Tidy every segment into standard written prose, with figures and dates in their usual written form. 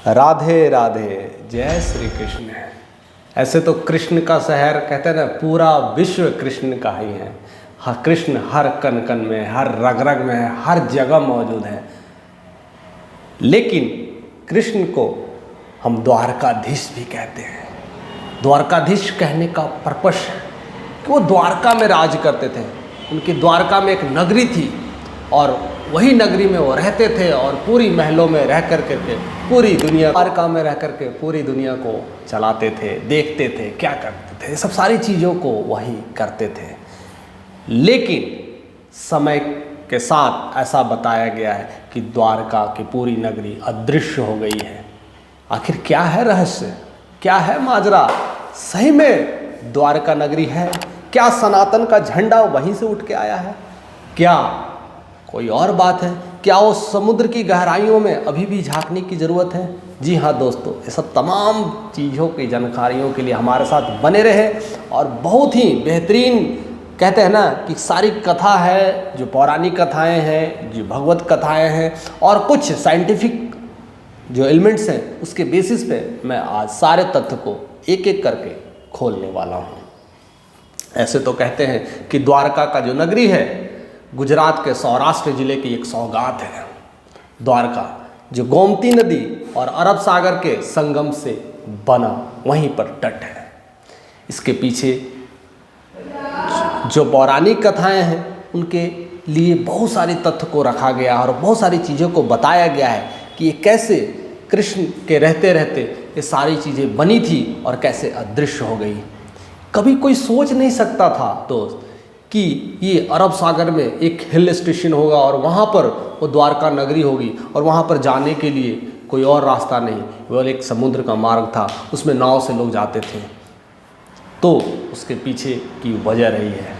राधे राधे, जय श्री कृष्ण। ऐसे तो कृष्ण का शहर कहते हैं ना, पूरा विश्व कृष्ण का ही है। हर कृष्ण हर कण कण में, हर रग रग में है, हर जगह मौजूद है। लेकिन कृष्ण को हम द्वारकाधीश भी कहते हैं। द्वारकाधीश कहने का पर्पस है कि वो द्वारका में राज करते थे। उनकी द्वारका में एक नगरी थी और वही नगरी में वो रहते थे और पूरी महलों में रह कर के पूरी दुनिया, द्वारका में रह कर के पूरी दुनिया को चलाते थे, देखते थे, क्या करते थे, सब सारी चीज़ों को वही करते थे। लेकिन समय के साथ ऐसा बताया गया है कि द्वारका की पूरी नगरी अदृश्य हो गई है। आखिर क्या है रहस्य, क्या है माजरा? सही में द्वारका नगरी है क्या? सनातन का झंडा वहीं से उठ के आया है क्या? कोई और बात है क्या? उस समुद्र की गहराइयों में अभी भी झांकने की ज़रूरत है? जी हाँ दोस्तों, ये सब तमाम चीज़ों की जानकारियों के लिए हमारे साथ बने रहे। और बहुत ही बेहतरीन कहते हैं ना कि सारी कथा है, जो पौराणिक कथाएं हैं, जो भगवत कथाएं हैं और कुछ साइंटिफिक जो एलिमेंट्स हैं, उसके बेसिस पे मैं आज सारे तथ्य को एक एक करके खोलने वाला हूँ। ऐसे तो कहते हैं कि द्वारका का जो नगरी है, गुजरात के सौराष्ट्र जिले की एक सौगात है। द्वारका जो गोमती नदी और अरब सागर के संगम से बना वहीं पर तट है। इसके पीछे जो पौराणिक कथाएं हैं, उनके लिए बहुत सारे तथ्य को रखा गया और बहुत सारी चीज़ों को बताया गया है कि ये कैसे कृष्ण के रहते रहते ये सारी चीज़ें बनी थी और कैसे अदृश्य हो गई। कभी कोई सोच नहीं सकता था दोस्त कि ये अरब सागर में एक हिल स्टेशन होगा और वहाँ पर वो द्वारका नगरी होगी और वहाँ पर जाने के लिए कोई और रास्ता नहीं, केवल एक समुद्र का मार्ग था, उसमें नाव से लोग जाते थे। तो उसके पीछे की वजह रही है।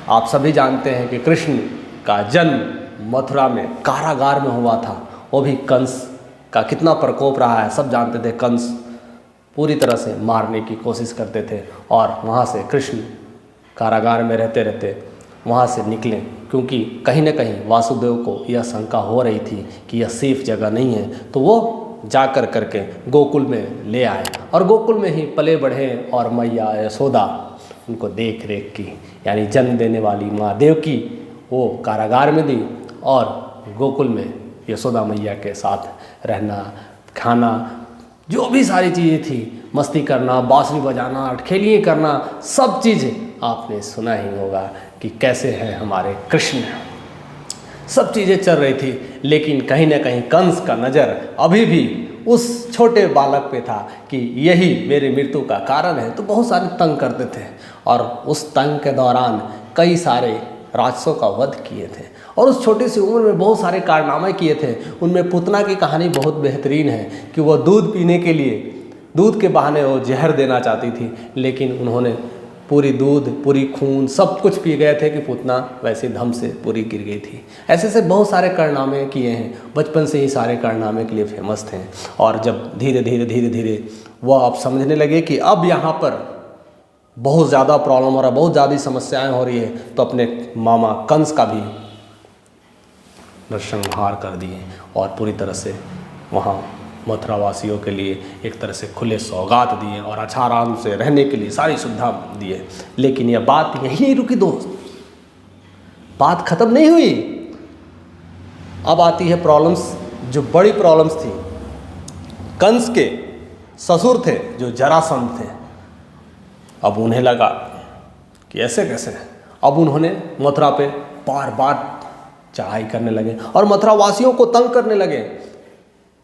आप सभी जानते हैं कि कृष्ण का जन्म मथुरा में कारागार में हुआ था। वो भी कंस का कितना प्रकोप रहा है सब जानते थे। कंस पूरी तरह से मारने की कोशिश करते थे और वहाँ से कृष्ण कारागार में रहते रहते वहाँ से निकले, क्योंकि कहीं ना कहीं वासुदेव को यह शंका हो रही थी कि यह सेफ जगह नहीं है। तो वो जा कर करके गोकुल में ले आए और गोकुल में ही पले बढ़े और मैया यशोदा उनको देख रेख की, यानी जन्म देने वाली माँ देवकी वो कारागार में दी और गोकुल में यशोदा मैया के साथ रहना, खाना, जो भी सारी चीज़ें थी, मस्ती करना, बांसुरी बजाना, अटखेलियाँ करना, सब चीज़ आपने सुना ही होगा कि कैसे हैं हमारे कृष्ण। सब चीज़ें चल रही थी, लेकिन कहीं ना कहीं कंस का नज़र अभी भी उस छोटे बालक पे था कि यही मेरे मृत्यु का कारण है। तो बहुत सारे तंग करते थे और उस तंग के दौरान कई सारे राक्षसों का वध किए थे और उस छोटी सी उम्र में बहुत सारे कारनामे किए थे। उनमें पूतना की कहानी बहुत बेहतरीन है कि वह दूध पीने के लिए दूध के बहाने वो जहर देना चाहती थी, लेकिन उन्होंने पूरी दूध, पूरी खून, सब कुछ पी गए थे कि पूतना वैसे धम से पूरी गिर गई थी। ऐसे से बहुत सारे कारनामे किए हैं। बचपन से ही सारे कारनामे के लिए फेमस थे और जब धीरे धीरे वह अब समझने लगे कि अब यहाँ पर बहुत ज़्यादा प्रॉब्लम हो रहा है, बहुत ज़्यादा समस्याएं हो रही है, तो अपने मामा कंस का भी नरसंहार कर दिए और पूरी तरह से वहाँ मथुरा वासियों के लिए एक तरह से खुले सौगात दिए और अच्छा आराम से रहने के लिए सारी सुविधा दिए। लेकिन यह बात यहीं नहीं रुकी दोस्त, बात ख़त्म नहीं हुई। अब आती है प्रॉब्लम्स, जो बड़ी प्रॉब्लम्स थी। कंस के ससुर थे जो जरासंध थे। अब उन्हें लगा कि ऐसे कैसे। अब उन्होंने मथुरा पे बार बार चढ़ाई करने लगे और मथुरा वासियों को तंग करने लगे।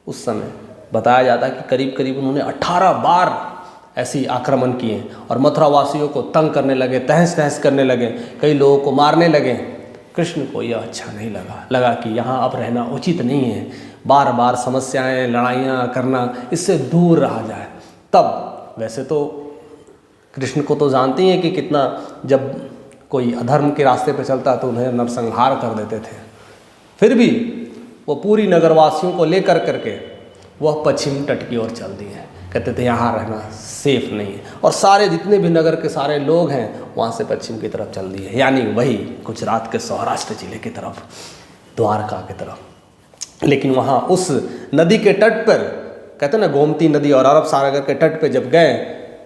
उस समय बताया जाता है कि करीब करीब उन्होंने 18 बार ऐसी आक्रमण किए और मथुरा वासियों को तंग करने लगे, तहस नहस करने लगे, कई लोगों को मारने लगे। कृष्ण को यह अच्छा नहीं लगा कि यहाँ अब रहना उचित नहीं है, बार बार समस्याएं, लड़ाइयाँ करना, इससे दूर रहा जाए। तब वैसे तो कृष्ण को तो जानते ही हैं कि कितना, जब कोई अधर्म के रास्ते पर चलता तो उन्हें नरसंहार कर देते थे। फिर भी वो पूरी नगरवासियों को लेकर करके वह पश्चिम तट की ओर चल दिए। कहते थे यहाँ रहना सेफ नहीं है और सारे जितने भी नगर के सारे लोग हैं वहाँ से पश्चिम की तरफ चल दिए, यानी वही गुजरात के सौराष्ट्र जिले की तरफ, द्वारका की तरफ। लेकिन वहाँ उस नदी के तट पर कहते हैं ना गोमती नदी और अरब सागर के तट पे जब गए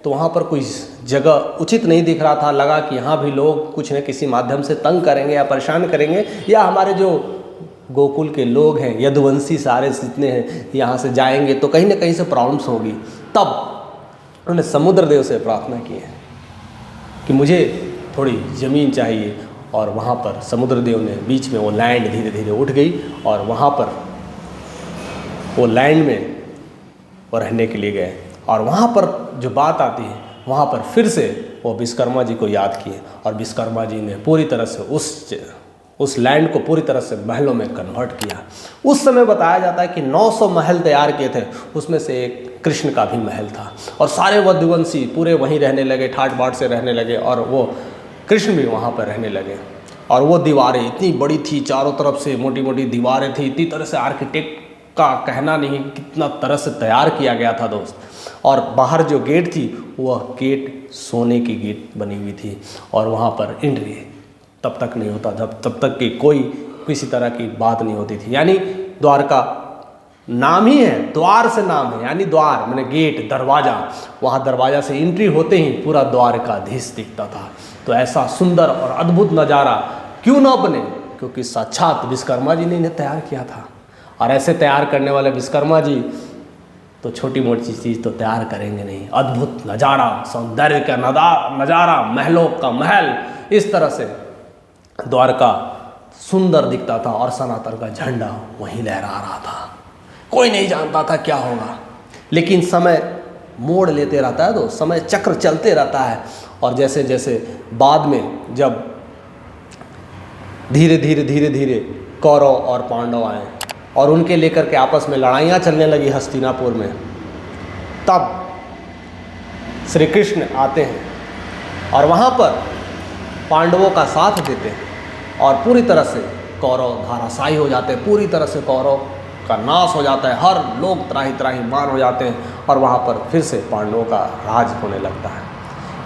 तो वहाँ पर कोई जगह उचित नहीं दिख रहा था। लगा कि यहाँ भी लोग कुछ न किसी माध्यम से तंग करेंगे या परेशान करेंगे, या हमारे जो गोकुल के लोग हैं यदुवंशी सारे जितने हैं यहाँ से जाएंगे तो कहीं ना कहीं से प्रॉब्लम्स होगी। तब उन्होंने समुद्र देव से प्रार्थना की है कि मुझे थोड़ी ज़मीन चाहिए, और वहाँ पर समुद्र देव ने बीच में वो लैंड धीरे धीरे उठ गई और वहाँ पर वो लैंड में वो रहने के लिए गए। और वहाँ पर जो बात आती है, वहाँ पर फिर से वो विश्वकर्मा जी को याद किए और विश्वकर्मा जी ने पूरी तरह से उस लैंड को पूरी तरह से महलों में कन्वर्ट किया। उस समय बताया जाता है कि 900 महल तैयार किए थे, उसमें से एक कृष्ण का भी महल था, और सारे यदुवंशी पूरे वहीं रहने लगे, ठाट बाट से रहने लगे, और वो कृष्ण भी वहाँ पर रहने लगे। और वो दीवारें इतनी बड़ी थी, चारों तरफ से मोटी मोटी दीवारें थी, इतनी तरह से आर्किटेक्ट का कहना नहीं कितना तरह से तैयार किया गया था दोस्त। और बाहर जो गेट थी वह गेट सोने की गेट बनी हुई थी, और वहाँ पर एंट्री तब तक नहीं होता तब तक कि कोई किसी तरह की बात नहीं होती थी। यानी द्वारका नाम ही है, द्वार से नाम है, यानी द्वार मैंने गेट, दरवाज़ा। वहाँ दरवाज़ा से एंट्री होते ही पूरा द्वारकाधीश दिखता था। तो ऐसा सुंदर और अद्भुत नज़ारा क्यों ना बने, क्योंकि साक्षात विश्वकर्मा जी ने इन्हें तैयार किया था। और ऐसे तैयार करने वाले विश्वकर्मा जी तो छोटी मोटी चीज़ तो तैयार करेंगे नहीं, अद्भुत नज़ारा, सौंदर्य का नज़ारा, महलों का महल, इस तरह से द्वारका सुंदर दिखता था। और सनातन का झंडा वहीं लहरा रहा था। कोई नहीं जानता था क्या होगा, लेकिन समय मोड़ लेते रहता है, तो समय चक्र चलते रहता है। और जैसे जैसे बाद में जब धीरे धीरे कौरव और पांडव आए और उनके लेकर के आपस में लड़ाइयाँ चलने लगी हस्तिनापुर में, तब श्री कृष्ण आते हैं और वहाँ पर पांडवों का साथ देते हैं, और पूरी तरह से कौरव धाराशायी हो जाते हैं, पूरी तरह से कौरव का नाश हो जाता है, हर लोग त्राही त्राही मार हो जाते हैं, और वहाँ पर फिर से पांडवों का राज होने लगता है।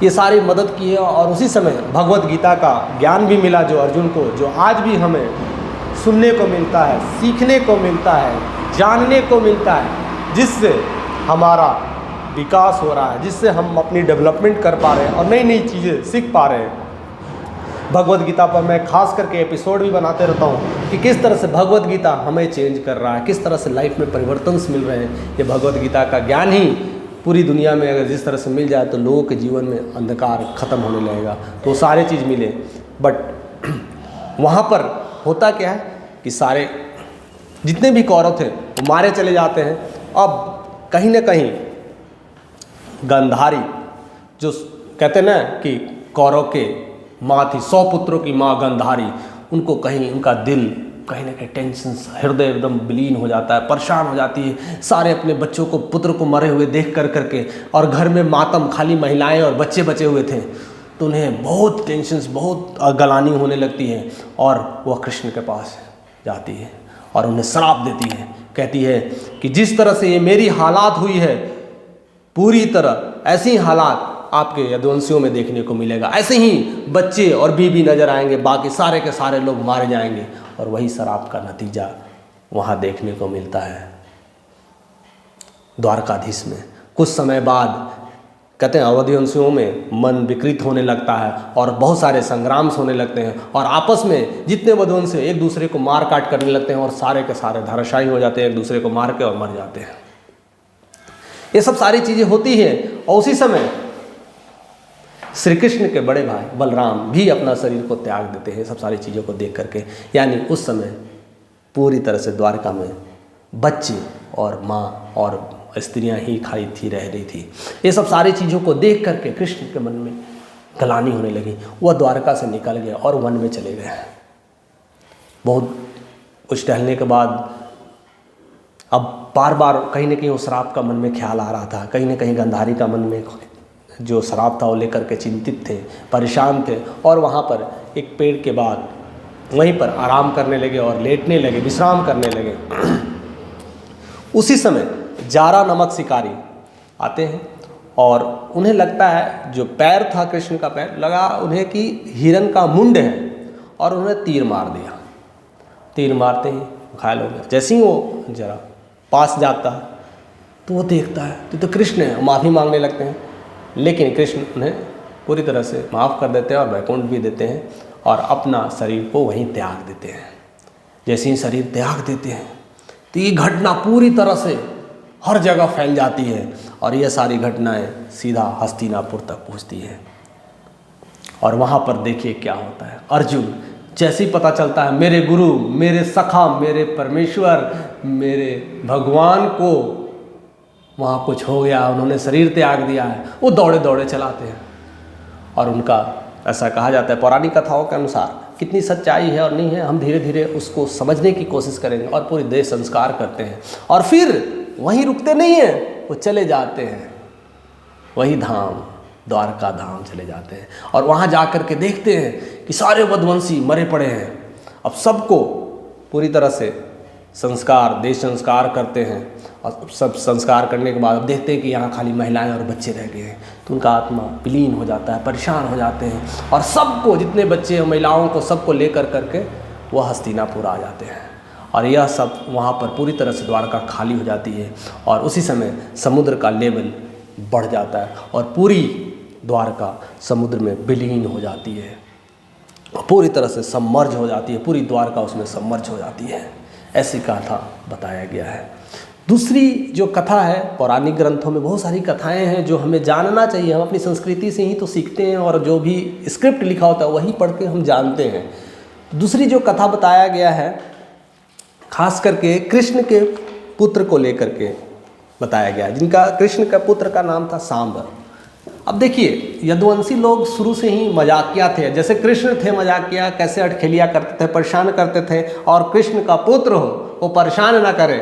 ये सारी मदद की है। और उसी समय भगवत गीता का ज्ञान भी मिला जो अर्जुन को, जो आज भी हमें सुनने को मिलता है, सीखने को मिलता है, जानने को मिलता है, जिससे हमारा विकास हो रहा है, जिससे हम अपनी डेवलपमेंट कर पा रहे हैं और नई नई चीज़ें सीख पा रहे हैं। भगवत गीता पर मैं खास करके एपिसोड भी बनाते रहता हूँ कि किस तरह से भगवत गीता हमें चेंज कर रहा है, किस तरह से लाइफ में परिवर्तन मिल रहे हैं। ये भगवत गीता का ज्ञान ही पूरी दुनिया में अगर जिस तरह से मिल जाए तो लोगों के जीवन में अंधकार खत्म होने लगेगा। तो सारे चीज़ मिले, बट वहाँ पर होता क्या है कि सारे जितने भी कौरव थे वो मारे चले जाते हैं। अब कहीं ना कहीं गांधारी, जो कहते हैं ना कि कौरव के माँ थी, 100 पुत्रों की माँ गांधारी, उनको कहीं उनका दिल कहीं ना कहीं टेंशन, हृदय एकदम विलीन हो जाता है, परेशान हो जाती है। सारे अपने बच्चों को, पुत्र को मरे हुए देख कर करके, और घर में मातम, खाली महिलाएं और बच्चे बचे हुए थे, तो उन्हें बहुत टेंशन, बहुत गलानी होने लगती है। और वह कृष्ण के पास जाती है और उन्हें श्राप देती है, कहती है कि जिस तरह से ये मेरी हालात हुई है, पूरी तरह ऐसी हालात आपके यदुवंशियों में देखने को मिलेगा। ऐसे ही बच्चे और बीबी नजर आएंगे, बाकी सारे के सारे लोग मारे जाएंगे। और वही श्राप का नतीजा वहाँ देखने को मिलता है द्वारकाधीश में। कुछ समय बाद कहते हैं अवधिवंशियों में मन विकृत होने लगता है और बहुत सारे संग्राम होने लगते हैं, और आपस में जितने यदुवंशी एक दूसरे को मार काट करने लगते हैं, और सारे के सारे धराशायी हो जाते हैं, एक दूसरे को मार के और मर जाते हैं। ये सब सारी चीज़ें होती हैं। और उसी समय श्री कृष्ण के बड़े भाई बलराम भी अपना शरीर को त्याग देते हैं, सब सारी चीज़ों को देख करके। यानी उस समय पूरी तरह से द्वारका में बच्चे और माँ और स्त्रियां ही खाली थी, रह रही थी। ये सब सारी चीज़ों को देख करके कृष्ण के मन में गलानी होने लगी। वह द्वारका से निकल गए और वन में चले गए। बहुत कुछ टहलने के बाद अब बार बार कहीं ना कहीं उस श्राप का मन में ख्याल आ रहा था, कहीं ना कहीं गांधारी का मन में जो श्राप था वो लेकर के चिंतित थे, परेशान थे। और वहाँ पर एक पेड़ के बाद वहीं पर आराम करने लगे और लेटने लगे, विश्राम करने लगे। उसी समय जारा नामक शिकारी आते हैं और उन्हें लगता है, जो पैर था कृष्ण का पैर, लगा उन्हें कि हिरन का मुंड है, और उन्हें तीर मार दिया। तीर मारते ही घायल हो गया। जैसे ही वो जरा पास जाता है तो वो देखता है तो कृष्ण है, माफ़ी मांगने लगते हैं, लेकिन कृष्ण उन्हें पूरी तरह से माफ़ कर देते हैं और वैकुंठ भी देते हैं और अपना शरीर को वहीं त्याग देते हैं। जैसे ही शरीर त्याग देते हैं तो ये घटना पूरी तरह से हर जगह फैल जाती है और ये सारी घटनाएं सीधा हस्तिनापुर तक पहुंचती हैं। और वहाँ पर देखिए क्या होता है, अर्जुन जैसे ही पता चलता है मेरे गुरु, मेरे सखा, मेरे परमेश्वर, मेरे भगवान को वहाँ कुछ हो गया, उन्होंने शरीर त्याग दिया है, वो दौड़े दौड़े चलाते हैं। और उनका ऐसा कहा जाता है पौराणिक कथाओं के अनुसार, कितनी सच्चाई है और नहीं है हम धीरे धीरे उसको समझने की कोशिश करेंगे, और पूरी देह संस्कार करते हैं और फिर वहीं रुकते नहीं हैं, वो चले जाते हैं वही धाम, द्वारका धाम चले जाते हैं। और वहाँ जा कर के देखते हैं कि सारे वधवंशी मरे पड़े हैं। अब सबको पूरी तरह से संस्कार, देश संस्कार करते हैं और सब संस्कार करने के बाद अब देखते हैं कि यहाँ खाली महिलाएं और बच्चे रह गए हैं, तो उनका आत्मा विलीन हो जाता है, परेशान हो जाते हैं और सबको, जितने बच्चे और महिलाओं को सबको लेकर करके वो हस्तिनापुर आ जाते हैं। और यह सब वहाँ पर पूरी तरह से द्वारका खाली हो जाती है और उसी समय समुद्र का लेवल बढ़ जाता है और पूरी द्वारका समुद्र में विलीन हो जाती है, पूरी तरह से सबमर्ज हो जाती है, पूरी द्वारका उसमें सबमर्ज हो जाती है। ऐसी कथा बताया गया है। दूसरी जो कथा है, पौराणिक ग्रंथों में बहुत सारी कथाएं हैं जो हमें जानना चाहिए। हम अपनी संस्कृति से ही तो सीखते हैं और जो भी स्क्रिप्ट लिखा होता है वही पढ़ के हम जानते हैं। दूसरी जो कथा बताया गया है, खास करके कृष्ण के पुत्र को लेकर के बताया गया, जिनका कृष्ण का पुत्र का नाम था सांब। अब देखिए, यदुवंशी लोग शुरू से ही मजाकिया थे, जैसे कृष्ण थे मजाकिया, कैसे अटखेलिया करते थे, परेशान करते थे, और कृष्ण का पुत्र हो वो परेशान ना करे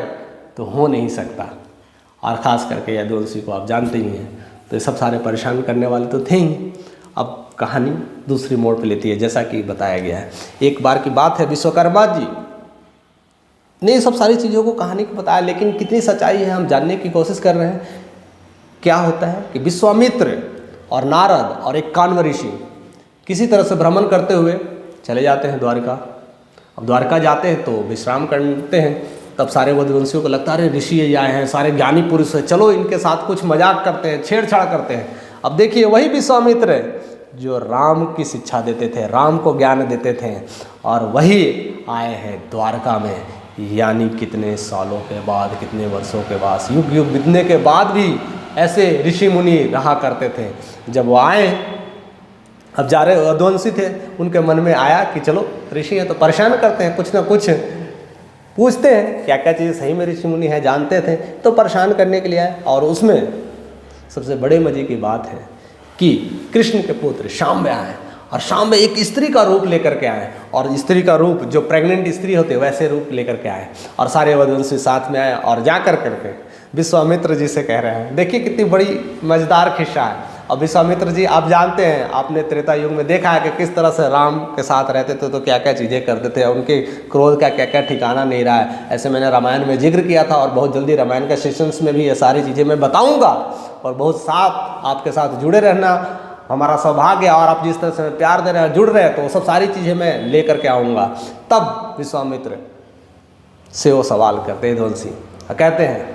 तो हो नहीं सकता। और ख़ास करके यदुवंशी को आप जानते ही हैं, तो ये सब सारे परेशान करने वाले तो थे ही। अब कहानी दूसरी मोड़ पे लेती है, जैसा कि बताया गया है। एक बार की बात है, विश्वकर्मा जी ने सब सारी चीज़ों को कहानी को बताया, लेकिन कितनी सच्चाई है हम जानने की कोशिश कर रहे हैं। क्या होता है कि विश्वामित्र और नारद और एक कान्व ऋषि किसी तरह से भ्रमण करते हुए चले जाते हैं द्वारका। अब द्वारका जाते हैं तो विश्राम करते हैं, तब सारे वधुवंशियों को लगता है अरे ऋषि ये आए हैं, सारे ज्ञानी पुरुष हैं, चलो इनके साथ कुछ मजाक करते हैं, छेड़छाड़ करते हैं। अब देखिए, वही विश्वामित्र है जो राम की शिक्षा देते थे, राम को ज्ञान देते थे, और वही आए हैं द्वारका में, यानी कितने सालों के बाद, कितने वर्षों के बाद, युग युग बीतने के बाद भी ऐसे ऋषि मुनि रहा करते थे। जब वो आए, अब जा रहे यदुवंशी थे, उनके मन में आया कि चलो ऋषि हैं तो परेशान करते हैं, कुछ ना कुछ पूछते हैं, क्या क्या चीज़ सही में ऋषि मुनि है जानते थे, तो परेशान करने के लिए आए। और उसमें सबसे बड़े मजे की बात है कि कृष्ण के पुत्र शांब आए, और शांब एक स्त्री का रूप लेकर के आए, और स्त्री का रूप जो प्रेग्नेंट स्त्री होते वैसे रूप लेकर के आए, और सारे वधुवंशी साथ में आए और जा कर करके विश्वामित्र जी से कह रहे हैं। देखिए कितनी बड़ी मजेदार खिस्सा है। अब विश्वामित्र जी, आप जानते हैं, आपने त्रेता युग में देखा है कि किस तरह से राम के साथ रहते थे तो क्या क्या चीज़ें करते थे, उनके क्रोध का क्या क्या ठिकाना नहीं रहा है। ऐसे मैंने रामायण में जिक्र किया था और बहुत जल्दी रामायण के सेशंस में भी ये सारी चीज़ें मैं बताऊँगा, और बहुत साथ आपके साथ जुड़े रहना हमारा सौभाग्य है। और आप जिस तरह से प्यार दे रहे हैं, जुड़ रहे हैं, तो वो सब सारी चीज़ें मैं ले करके आऊँगा। तब विश्वामित्र से वो सवाल करते हैं यदुवंशी, कहते हैं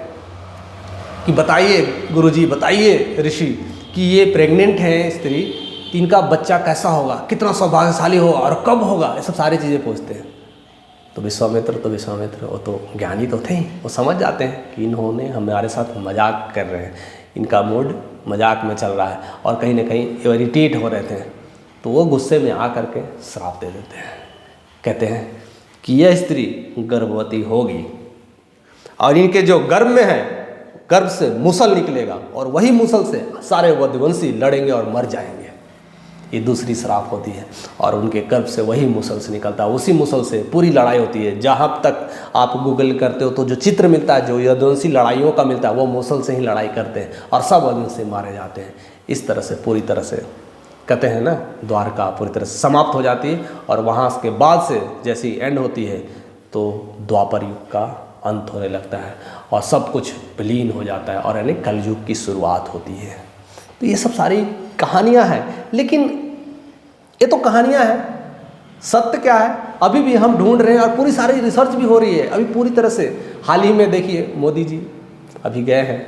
कि बताइए गुरुजी, बताइए ऋषि, कि ये प्रेग्नेंट है स्त्री, तो इनका बच्चा कैसा होगा, कितना सौभाग्यशाली होगा और कब होगा, ये सब सारी चीज़ें पूछते हैं। तो विश्वामित्र वो तो ज्ञानी तो थे ही, वो समझ जाते हैं कि इन्होंने हमारे साथ मजाक कर रहे हैं, इनका मूड मजाक में चल रहा है और कहीं ना कहीं इरिटेट हो रहे थे। तो वो गुस्से में आ करके श्राप दे देते हैं, कहते हैं कि यह स्त्री गर्भवती होगी और इनके जो गर्भ में है, गर्भ से मूसल निकलेगा और वही मूसल से सारे वधुवंशी लड़ेंगे और मर जाएंगे। ये दूसरी श्राप होती है, और उनके गर्भ से वही मूसल से निकलता है, उसी मूसल से पूरी लड़ाई होती है। जहाँ तक आप गूगल करते हो तो जो चित्र मिलता है, जो यदुवंशी लड़ाइयों का मिलता है, वो मूसल से ही लड़ाई करते हैं और सब वधुवंशी मारे जाते हैं। इस तरह से पूरी तरह से कहते हैं ना, द्वारका पूरी तरह से समाप्त हो जाती है। और वहाँ के बाद से जैसी एंड होती है तो द्वापर युग का अंत होने लगता है और सब कुछ विलीन हो जाता है, और यानी कलयुग की शुरुआत होती है। तो ये सब सारी कहानियाँ हैं, लेकिन ये तो कहानियाँ हैं, सत्य क्या है अभी भी हम ढूंढ रहे हैं, और पूरी सारी रिसर्च भी हो रही है अभी पूरी तरह से। हाल ही में देखिए, मोदी जी अभी गए हैं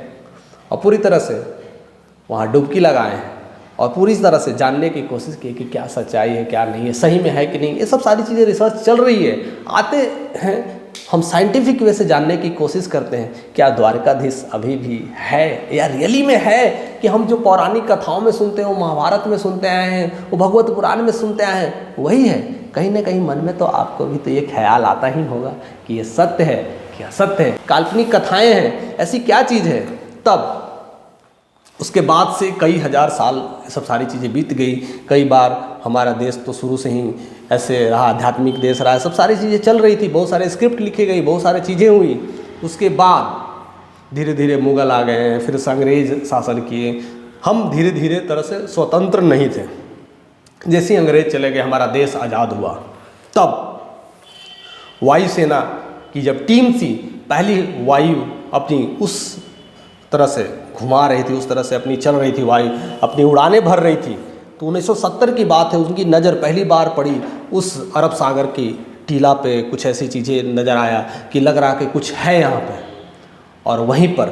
और पूरी तरह से वहाँ डुबकी लगाए हैं और पूरी तरह से जानने की कोशिश की कि क्या सच्चाई है, क्या नहीं है, सही में है कि नहीं। ये सब सारी चीज़ें रिसर्च चल रही है, आते हैं, हम साइंटिफिक वे से जानने की कोशिश करते हैं क्या द्वारकाधीश अभी भी है या रियली में है, कि हम जो पौराणिक कथाओं में सुनते हैं, वो महाभारत में सुनते आए हैं, वो भगवत पुराण में सुनते आए हैं, वही है। कहीं ना कहीं मन में तो आपको भी तो ये ख्याल आता ही होगा कि ये सत्य है, क्या सत्य है, काल्पनिक कथाएं हैं, ऐसी क्या चीज़ है। तब उसके बाद से कई हजार साल सब सारी चीज़ें बीत गई। कई बार हमारा देश तो शुरू से ही ऐसे रहा, आध्यात्मिक देश रहा, सब सारी चीज़ें चल रही थी, बहुत सारे स्क्रिप्ट लिखे गई, बहुत सारी चीज़ें हुई। उसके बाद धीरे धीरे मुग़ल आ गए, फिर अंग्रेज शासन किए। हम धीरे धीरे तरह से स्वतंत्र नहीं थे। जैसे ही अंग्रेज चले गए, हमारा देश आज़ाद हुआ, तब वायुसेना की जब टीम थी, पहली वायु अपनी उस तरह से घुमा रही थी, उस तरह से अपनी चल रही थी, वायु अपनी उड़ानें भर रही थी। तो 1970 की बात है, उनकी नज़र पहली बार पड़ी उस अरब सागर की टीला पे। कुछ ऐसी चीज़ें नज़र आया कि लग रहा कि कुछ है यहाँ पे, और वहीं पर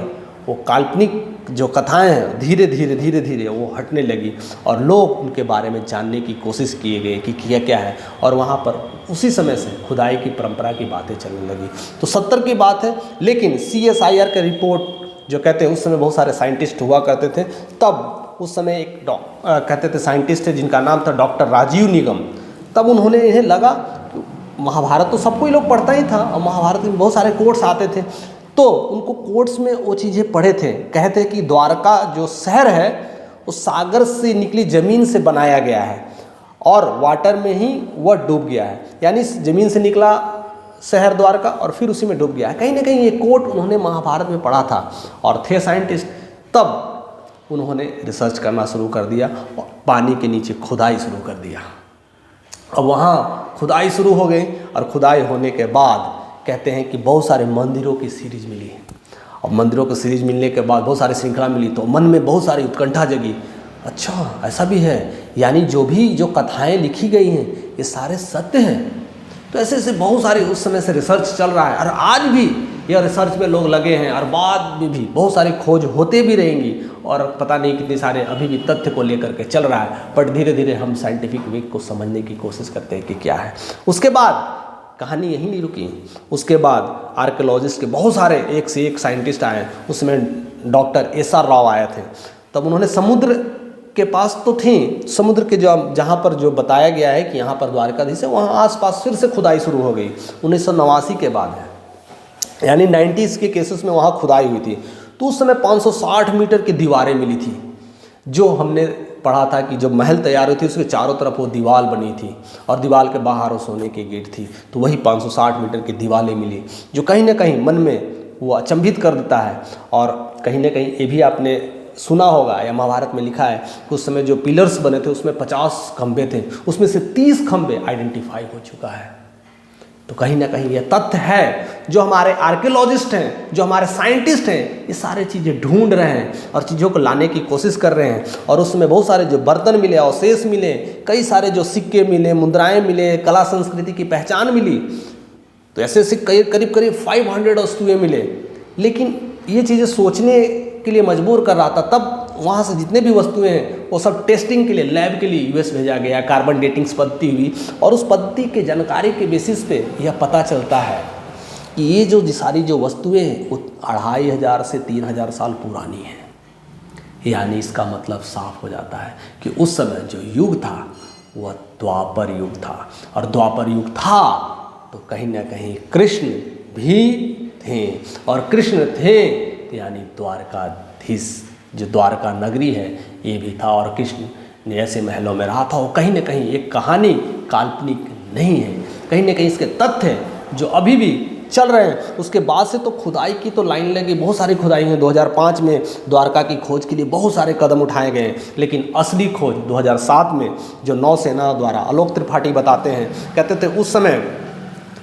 वो काल्पनिक जो कथाएं हैं धीरे धीरे वो हटने लगी और लोग उनके बारे में जानने की कोशिश किए गए कि क्या क्या है। और वहाँ पर उसी समय से खुदाई की परंपरा की बातें चलने लगी। तो 70 की बात है, लेकिन CSIR का रिपोर्ट जो कहते हैं, उस समय बहुत सारे साइंटिस्ट हुआ करते थे। तब उस समय एक कहते थे साइंटिस्ट है जिनका नाम था डॉक्टर राजीव निगम। तब उन्होंने इन्हें लगा, महाभारत तो सबको ही लोग पढ़ता ही था और महाभारत में बहुत सारे कोट्स आते थे, तो उनको कोट्स में वो चीज़ें पढ़े थे। कहते कि द्वारका जो शहर है वो सागर से निकली ज़मीन से बनाया गया है और वाटर में ही वह डूब गया है, यानी ज़मीन से निकला शहर द्वारका और फिर उसी में डूब गया है। कहीं ना कहीं ये कोट उन्होंने महाभारत में पढ़ा था और थे साइंटिस्ट। तब उन्होंने रिसर्च करना शुरू कर दिया और पानी के नीचे खुदाई शुरू कर दिया। अब वहाँ खुदाई शुरू हो गई और खुदाई होने के बाद कहते हैं कि बहुत सारे मंदिरों की सीरीज मिली। और मंदिरों की सीरीज मिलने के बाद बहुत सारी श्रृंखला मिली, तो मन में बहुत सारी उत्कंठा जगी। अच्छा, ऐसा भी है, यानी जो कथाएँ लिखी गई हैं ये सारे सत्य हैं। तो ऐसे ऐसे बहुत सारे उस समय से रिसर्च चल रहा है और आज भी यह रिसर्च में लोग लगे हैं और बाद में भी बहुत सारी खोज होते भी रहेंगी और पता नहीं कितने सारे अभी भी तथ्य को लेकर के चल रहा है। बट धीरे धीरे हम साइंटिफिक वे को समझने की कोशिश करते हैं कि क्या है। उसके बाद कहानी यहीं नहीं रुकी। उसके बाद आर्कियोलॉजिस्ट के बहुत सारे एक से एक साइंटिस्ट आए। उसमें डॉक्टर SR राव आए थे। तब उन्होंने समुद्र के पास तो थी, समुद्र के जहाँ पर जो बताया गया है कि यहाँ पर द्वारकाधीश है, वहाँ आसपास फिर से खुदाई शुरू हो गई। 1989 के बाद है, यानी 90s के केसेस में वहाँ खुदाई हुई थी। तो उस समय 560 मीटर की दीवारें मिली थी। जो हमने पढ़ा था कि जब महल तैयार हुई थी उसके चारों तरफ वो दीवार बनी थी और दीवार के बाहर वो सोने की गेट थी। तो वही 560 मीटर की दीवारें मिली, जो कहीं ना कहीं मन में वो अचंभित कर देता है। और कहीं ना कहीं ये भी आपने सुना होगा या महाभारत में लिखा है कि उस समय जो पिलर्स बने थे उसमें 50 खंबे थे, उसमें से 30 खंबे आइडेंटिफाई हो चुका है। तो कहीं ना कहीं ये तथ्य है। जो हमारे आर्कियोलॉजिस्ट हैं, जो हमारे साइंटिस्ट हैं, ये सारे चीज़ें ढूंढ रहे हैं और चीज़ों को लाने की कोशिश कर रहे हैं। और उसमें बहुत सारे जो बर्तन मिले, अवशेष मिले, कई सारे जो सिक्के मिले, मुद्राएं मिले, कला संस्कृति की पहचान मिली। तो ऐसे ऐसे करीब 500 वस्तुएं मिले। लेकिन ये चीज़ें सोचने के लिए मजबूर कर रहा था। तब वहाँ से जितने भी वस्तुएं हैं वो सब टेस्टिंग के लिए, लैब के लिए US भेजा गया। कार्बन डेटिंग्स पद्धति हुई और उस पद्धति के जानकारी के बेसिस पे यह पता चलता है कि ये जो सारी जो वस्तुएं हैं वो 2500 से 3000 साल पुरानी हैं। यानी इसका मतलब साफ हो जाता है कि उस समय जो युग था वह द्वापर युग था। और द्वापर युग था तो कहीं ना कहीं कृष्ण भी थे, और कृष्ण थे यानी द्वारकाधीश जो द्वारका नगरी है ये भी था। और कृष्ण ने ऐसे महलों में रहा था। और कहीं ना कहीं एक कहानी काल्पनिक नहीं है, कहीं ना कहीं इसके तथ्य जो अभी भी चल रहे हैं। उसके बाद से तो खुदाई की तो लाइन लगी, बहुत सारी खुदाई हैं। 2005 में द्वारका की खोज के लिए बहुत सारे कदम उठाए गए, लेकिन असली खोज 2007 में जो नौसेना द्वारा आलोक त्रिपाठी बताते हैं, कहते थे उस समय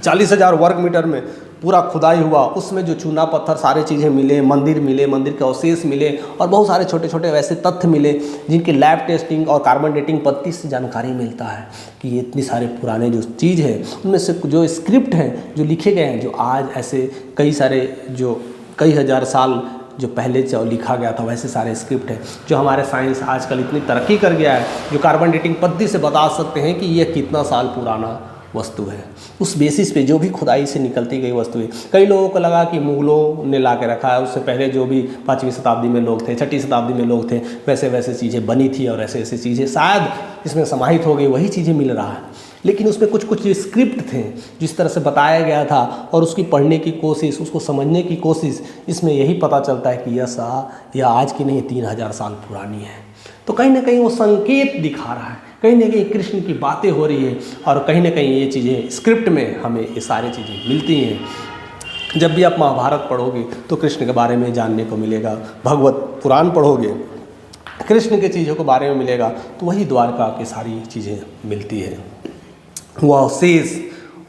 40,000 वर्ग मीटर में पूरा खुदाई हुआ। उसमें जो चूना पत्थर सारे चीज़ें मिले, मंदिर के अवशेष मिले और बहुत सारे छोटे छोटे वैसे तथ्य मिले जिनकी लैब टेस्टिंग और कार्बन डेटिंग पद्धति से जानकारी मिलता है कि ये इतनी सारे पुराने जो चीज़ है उनमें से जो स्क्रिप्ट हैं जो लिखे गए हैं, जो आज ऐसे कई सारे जो कई हज़ार साल जो पहले जो लिखा गया था वैसे सारे स्क्रिप्ट है। जो हमारे साइंस आजकल इतनी तरक्की कर गया है, जो कार्बन डेटिंग पद्धति से बता सकते हैं कि ये कितना साल पुराना वस्तु है, उस बेसिस पे जो भी खुदाई से निकलती गई वस्तु है। कई लोगों को लगा कि मुगलों ने ला के रखा है, उससे पहले जो भी 5वीं शताब्दी में लोग थे, 6ठी शताब्दी में लोग थे, वैसे वैसे चीज़ें बनी थी और ऐसे ऐसे चीज़ें शायद इसमें समाहित हो गई, वही चीज़ें मिल रहा है। लेकिन उसमें कुछ कुछ स्क्रिप्ट थे जिस तरह से बताया गया था, और उसकी पढ़ने की कोशिश, उसको समझने की कोशिश, इसमें यही पता चलता है कि यह आज की नहीं 3000 साल पुरानी है। तो कहीं ना कहीं वो संकेत दिखा रहा है, कहीं ना कहीं कृष्ण की बातें हो रही है, और कहीं ना कहीं ये चीज़ें स्क्रिप्ट में हमें ये सारी चीज़ें मिलती हैं। जब भी आप महाभारत पढ़ोगे तो कृष्ण के बारे में जानने को मिलेगा, भगवत पुराण पढ़ोगे कृष्ण के चीज़ों के बारे में मिलेगा, तो वही द्वारका की सारी चीज़ें मिलती है। वह शेष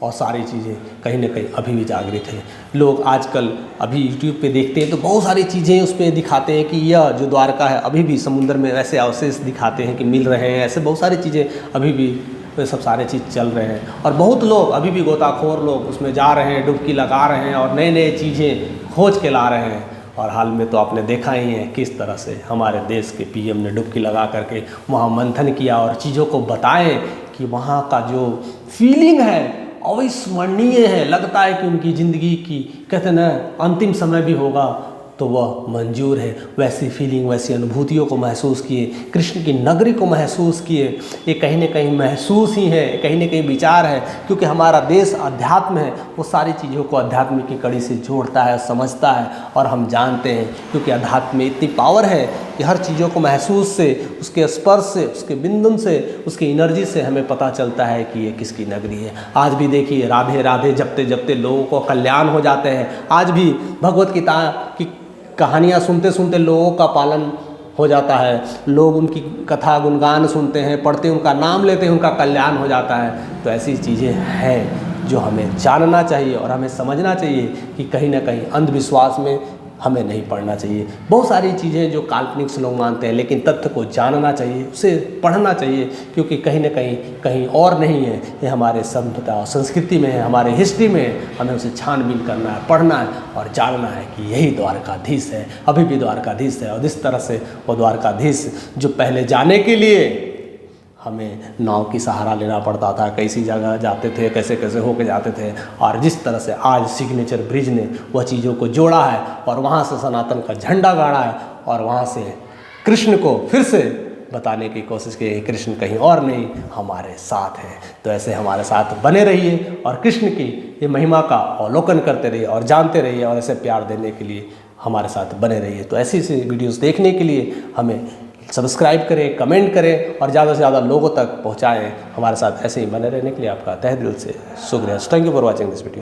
और सारी चीज़ें कहीं ना कहीं अभी भी जागृत है। लोग आजकल अभी यूट्यूब पे देखते हैं तो बहुत सारी चीज़ें उस पर दिखाते हैं कि यह जो द्वारका है अभी भी समुद्र में वैसे अवशेष दिखाते हैं कि मिल रहे हैं, ऐसे बहुत सारी चीज़ें अभी भी वे सब सारे चीज़ चल रहे हैं। और बहुत लोग अभी भी गोताखोर लोग उसमें जा रहे हैं, डुबकी लगा रहे हैं और नए नए चीज़ें खोज के ला रहे हैं। और हाल में तो आपने देखा ही है किस तरह से हमारे देश के पीएम ने डुबकी लगा करके वहाँ मंथन किया और चीज़ों को बताएं कि वहाँ का जो फीलिंग है अविस्मरणीय है। लगता है कि उनकी ज़िंदगी की कहते हैं ना अंतिम समय भी होगा तो वह मंजूर है। वैसी फीलिंग, वैसी अनुभूतियों को महसूस किए, कृष्ण की नगरी को महसूस किए। ये कहीं ना कहीं महसूस ही है, कहीं ना कहीं विचार है, क्योंकि हमारा देश अध्यात्म है। वो सारी चीज़ों को अध्यात्म की कड़ी से जोड़ता है, समझता है, और हम जानते हैं क्योंकि अध्यात्म में इतनी पावर है कि हर चीज़ों को महसूस से, उसके स्पर्श से, उसके बिंदन से, उसकी एनर्जी से हमें पता चलता है कि ये किसकी नगरी है। आज भी देखिए राधे राधे जपते जपते लोगों को कल्याण हो जाते हैं। आज भी भगवत गीता की कहानियाँ सुनते सुनते लोगों का पालन हो जाता है। लोग उनकी कथा गुणगान सुनते हैं, पढ़ते हैं, उनका नाम लेते हैं, उनका कल्याण हो जाता है। तो ऐसी चीज़ें हैं जो हमें जानना चाहिए और हमें समझना चाहिए कि कहीं ना कहीं अंधविश्वास में हमें नहीं पढ़ना चाहिए। बहुत सारी चीज़ें जो काल्पनिक से लोग मानते हैं, लेकिन तथ्य को जानना चाहिए, उसे पढ़ना चाहिए, क्योंकि कहीं ना कहीं और नहीं है। ये हमारे सभ्यता और संस्कृति में है, हमारे हिस्ट्री में है। हमें उसे छानबीन करना है, पढ़ना है और जानना है कि यही द्वारकाधीश है, अभी भी द्वारकाधीश है। और जिस तरह से वो द्वारकाधीश जो पहले जाने के लिए हमें नाव की सहारा लेना पड़ता था, कैसी जगह जाते थे, कैसे कैसे होके जाते थे, और जिस तरह से आज सिग्नेचर ब्रिज ने वह चीज़ों को जोड़ा है और वहाँ से सनातन का झंडा गाड़ा है और वहाँ से कृष्ण को फिर से बताने की कोशिश की है, कृष्ण कहीं और नहीं हमारे साथ है। तो ऐसे हमारे साथ बने रहिए और कृष्ण की ये महिमा का अवलोकन करते रहिए और जानते रहिए, और ऐसे प्यार देने के लिए हमारे साथ बने रहिए। तो ऐसी वीडियोस देखने के लिए हमें सब्सक्राइब करें, कमेंट करें और ज़्यादा से ज़्यादा लोगों तक पहुँचाएँ। हमारे साथ ऐसे ही बने रहने के लिए आपका तहे दिल से शुक्रिया। Thank you for watching this video.